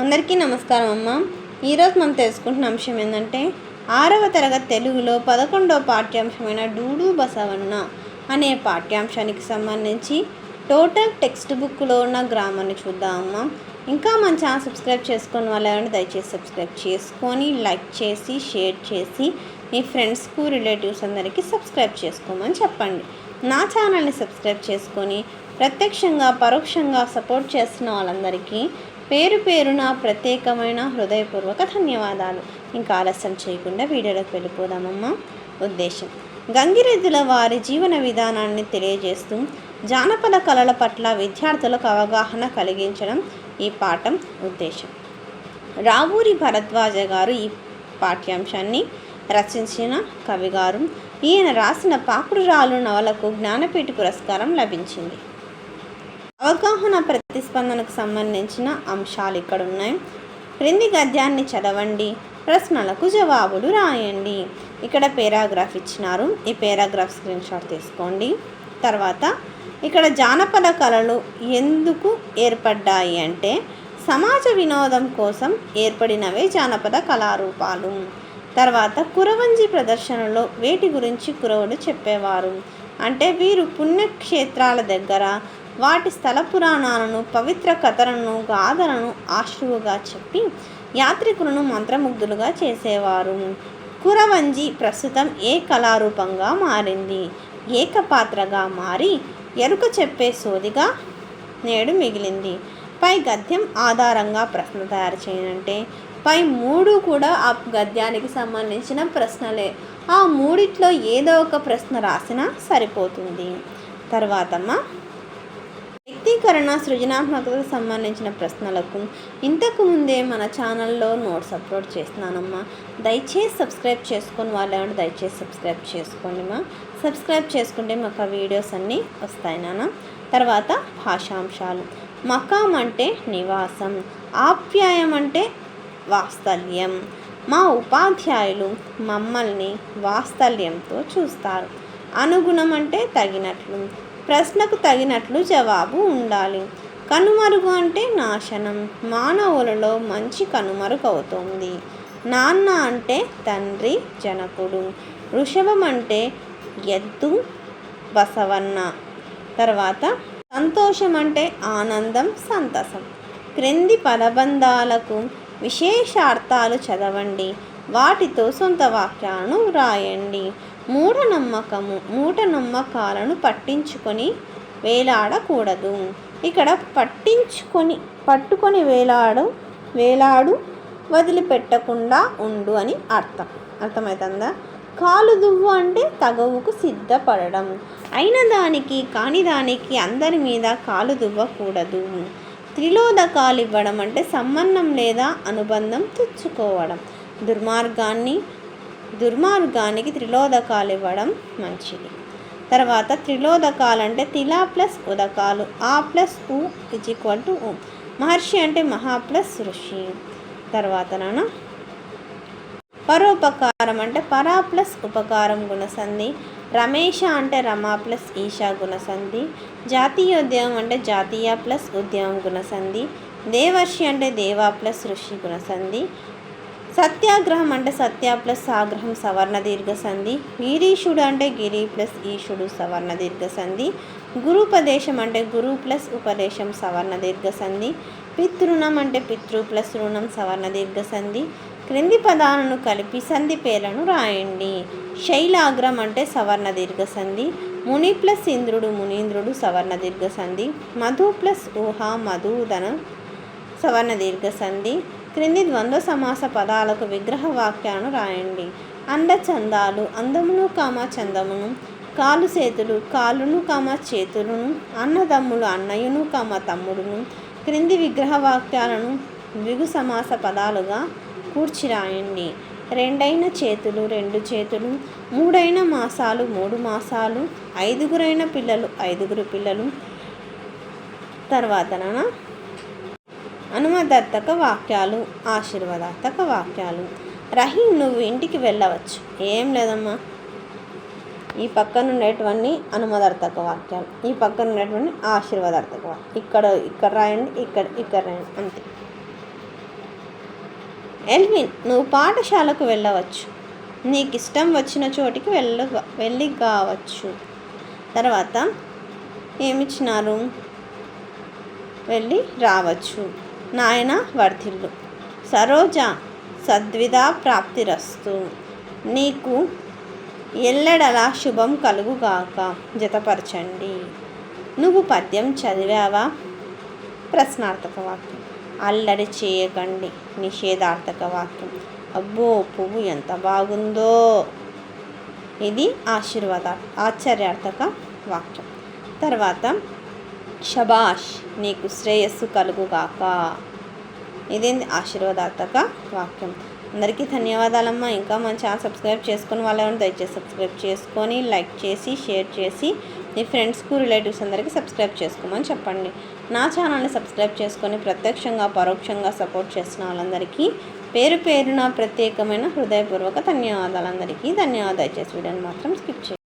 అందరికీ నమస్కారం అమ్మ. ఈరోజు మనం తెలుసుకుంటున్న అంశం ఏంటంటే 6వ తరగతి తెలుగులో 11వ పాఠ్యాంశమైన డూడు బసవన్న అనే పాఠ్యాంశానికి సంబంధించి టోటల్ టెక్స్ట్ బుక్లో ఉన్న గ్రామర్ని చూద్దామమ్మా. ఇంకా మన ఛానల్ సబ్స్క్రైబ్ చేసుకుని వాళ్ళని దయచేసి సబ్స్క్రైబ్ చేసుకొని లైక్ చేసి షేర్ చేసి మీ ఫ్రెండ్స్కు రిలేటివ్స్ అందరికీ సబ్స్క్రైబ్ చేసుకోమని చెప్పండి. నా ఛానల్ని సబ్స్క్రైబ్ చేసుకొని ప్రత్యక్షంగా పరోక్షంగా సపోర్ట్ చేస్తున్న వాళ్ళందరికీ పేరు పేరున ప్రత్యేకమైన హృదయపూర్వక ధన్యవాదాలు. ఇంకా ఆలస్యం చేయకుండా వీడియోలోకి వెళ్ళిపోదామమ్మా. ఉద్దేశం: గంగిరెద్దుల వారి జీవన విధానాన్ని తెలియజేస్తూ జానపద కళల పట్ల విద్యార్థులకు అవగాహన కలిగించడం ఈ పాఠం ఉద్దేశం. రావూరి భరద్వాజ గారు ఈ పాఠ్యాంశాన్ని రచించిన కవిగారు. ఈయన రాసిన పాకుడురాలు నవలకు జ్ఞానపీఠ పురస్కారం లభించింది. అవగాహన ప్రతిస్పందనకు సంబంధించిన అంశాలు ఇక్కడ ఉన్నాయి. క్రింది గద్యాన్ని చదవండి, ప్రశ్నలకు జవాబులు రాయండి. ఇక్కడ పేరాగ్రాఫ్ ఇచ్చినారు, ఈ పేరాగ్రాఫ్ స్క్రీన్ షాట్ తీసుకోండి. తర్వాత ఇక్కడ జానపద కళలు ఎందుకు ఏర్పడ్డాయి అంటే సమాజ వినోదం కోసం ఏర్పడినవే జానపద కళారూపాలు. తర్వాత కురవంజి ప్రదర్శనలో వేటి గురించి కురవుడు చెప్పేవారు అంటే వీరు పుణ్యక్షేత్రాల దగ్గర వాటి స్థల పురాణాలను, పవిత్ర కథలను, గాథలను ఆశ్రువుగా చెప్పి యాత్రికులను మంత్రముగ్ధులుగా చేసేవారు. కురవంజి ప్రస్తుతం ఏ కళారూపంగా మారింది? ఏకపాత్రగా మారి ఎరుక చెప్పే సోదిగా నేడు మిగిలింది. పై గద్యం ఆధారంగా ప్రశ్న తయారు చేయనంటే పై 3 కూడా ఆ గద్యానికి సంబంధించిన ప్రశ్నలే. ఆ 3లో ఏదో ఒక ప్రశ్న రాసినా సరిపోతుంది. తర్వాతమ్మ వ్యక్తీకరణ, సృజనాత్మకతకు సంబంధించిన ప్రశ్నలకు ఇంతకు ముందే మన ఛానల్లో నోట్స్ అప్లోడ్ చేస్తున్నానమ్మా. దయచేసి సబ్స్క్రైబ్ చేసుకొని వాళ్ళేమంటే దయచేసి సబ్స్క్రైబ్ చేసుకోండి మా. సబ్స్క్రైబ్ చేసుకుంటే మాకు వీడియోస్ అన్నీ వస్తాయి నాన్న. తర్వాత భాషాంశాలు: మకాం అంటే నివాసం, ఆప్యాయం అంటే వాత్సల్యం. మా ఉపాధ్యాయులు మమ్మల్ని వాత్సల్యంతో చూస్తారు. అనుగుణం అంటే తగినట్లు, ప్రశ్నకు తగినట్లు జవాబు ఉండాలి. కనుమరుగు అంటే నాశనం, మానవులలో మంచి కనుమరుగు అవుతుంది. నాన్న అంటే తండ్రి జనకుడు. వృషభం అంటే ఎద్దు బసవన్న. తర్వాత సంతోషం అంటే ఆనందం, సంతసం. క్రింది పదబంధాలకు విశేషార్థాలు చదవండి, వాటితో సొంత వాక్యాలను వ్రాయండి. మూఢనమ్మకాలను పట్టించుకొని వేలాడకూడదు. ఇక్కడ పట్టుకొని వేలాడు వదిలిపెట్టకుండా ఉండు అని అర్థమవుతుందా? కాలు దువ్వు అంటే తగవుకు సిద్ధపడడం, అయిన దానికి కాని దానికి అందరి మీద కాలు దువ్వకూడదు. త్రిలోదకాలు ఇవ్వడం అంటే సంబంధం లేదా అనుబంధం తెచ్చుకోవడం. దుర్మార్గానికి త్రిలోదకాలు ఇవ్వడం మంచిది. తర్వాత త్రిలోదకాలు అంటే తిలా ప్లస్ ఉదకాలు, ఆ ప్లస్ ఉ = ఉ. మహర్షి అంటే మహా ప్లస్ ఋషి. తర్వాత పరోపకారం అంటే పరా ప్లస్ ఉపకారం గుణసంధి. రమేష అంటే రమా ప్లస్ ఈశా గుణసంధి. జాతీయోద్యమం అంటే జాతీయ ప్లస్ ఉద్యమం గుణసంధి. దేవర్షి అంటే దేవా ప్లస్ ఋషి గుణసంధి. సత్యాగ్రహం అంటే సత్య ప్లస్ ఆగ్రహం సవర్ణ దీర్ఘ సంధి. గిరీషుడు అంటే గిరి ప్లస్ ఈశుడు సవర్ణ దీర్ఘ సంధి. గురుపదేశం అంటే గురు ప్లస్ ఉపదేశం సవర్ణ దీర్ఘ సంధి. పితృణం అంటే పితృ ప్లస్ రుణం సవర్ణ దీర్ఘ సంధి. క్రింది పదాలను కలిపి సంధి పేర్లను రాయండి. శైలాగ్రం అంటే సవర్ణ దీర్ఘ సంధి. ముని ప్లస్ ఇంద్రుడు మునీంద్రుడు సవర్ణ దీర్ఘ సంధి. మధు ప్లస్ ఊహ మధుదన సవర్ణ దీర్ఘ సంధి. క్రింది ద్వంద్వ సమాస పదాలకు విగ్రహ వాక్యాలను రాయండి. అందచందాలు అందమును చందమును. కాలు చేతులు కాలును చేతులను. అన్నదమ్ములు అన్నయ్యను తమ్ముడును. క్రింది విగ్రహ వాక్యాలను ద్విగు సమాస పదాలుగా కూర్చి రాయండి. 2 చేతులు 2 చేతులు. 3 మాసాలు 3 మాసాలు. 5 పిల్లలు 5 పిల్లలు. తర్వాత అనుమదార్థక వాక్యాలు, ఆశీర్వాదార్థక వాక్యాలు. రహీం నువ్వు ఇంటికి వెళ్ళవచ్చు. ఏం లేదమ్మా, ఈ పక్కన ఉండేటువంటి అనుమదార్థక వాక్యాలు, ఈ పక్కన ఉండేటువంటి ఆశీర్వాదార్థక వాక్యాలు. ఇక్కడ రాయండి, ఇక్కడ రాయండి, అంతే. ఎల్విన్, నువ్వు పాఠశాలకు వెళ్ళవచ్చు. నీకు ఇష్టం వచ్చిన చోటికి వెళ్ళి కావచ్చు. తర్వాత ఏమిచ్చినారు? వెళ్ళి రావచ్చు. నాయన వర్ధిల్లు. సరోజ, సద్విధా ప్రాప్తిరస్తు. నీకు ఎల్లడలా శుభం కలుగుగాక. జతపరచండి. నువ్వు పద్యం చదివావా? ప్రశ్నార్థక వాక్యం. అల్లరి చేయకండి. నిషేధార్థక వాక్యం. అబ్బో, పువ్వు ఎంత బాగుందో. ఇది ఆశ్చర్యార్థక వాక్యం. తర్వాత శబాష్, నీకు శ్రేయస్సు కలుగుగాక. ఇదేంది? ఆశీర్వాదార్థక వాక్యం. అందరికీ ధన్యవాదాలమ్మా. ఇంకా మన ఛానల్ సబ్స్క్రైబ్ చేసుకుని వాళ్ళని దయచేసి సబ్స్క్రైబ్ చేసుకొని లైక్ చేసి షేర్ చేసి మీ ఫ్రెండ్స్కు రిలేటివ్స్ అందరికీ సబ్స్క్రైబ్ చేసుకోమని చెప్పండి. నా ఛానల్ని సబ్స్క్రైబ్ చేసుకొని ప్రత్యక్షంగా పరోక్షంగా సపోర్ట్ చేస్తున్న వాళ్ళందరికీ పేరు పేరున ప్రత్యేకమైన హృదయపూర్వక ధన్యవాదాలు. అందరికీ ధన్యవాదాలు. దయచేసి వీడియోని మాత్రం స్కిప్ చేయండి.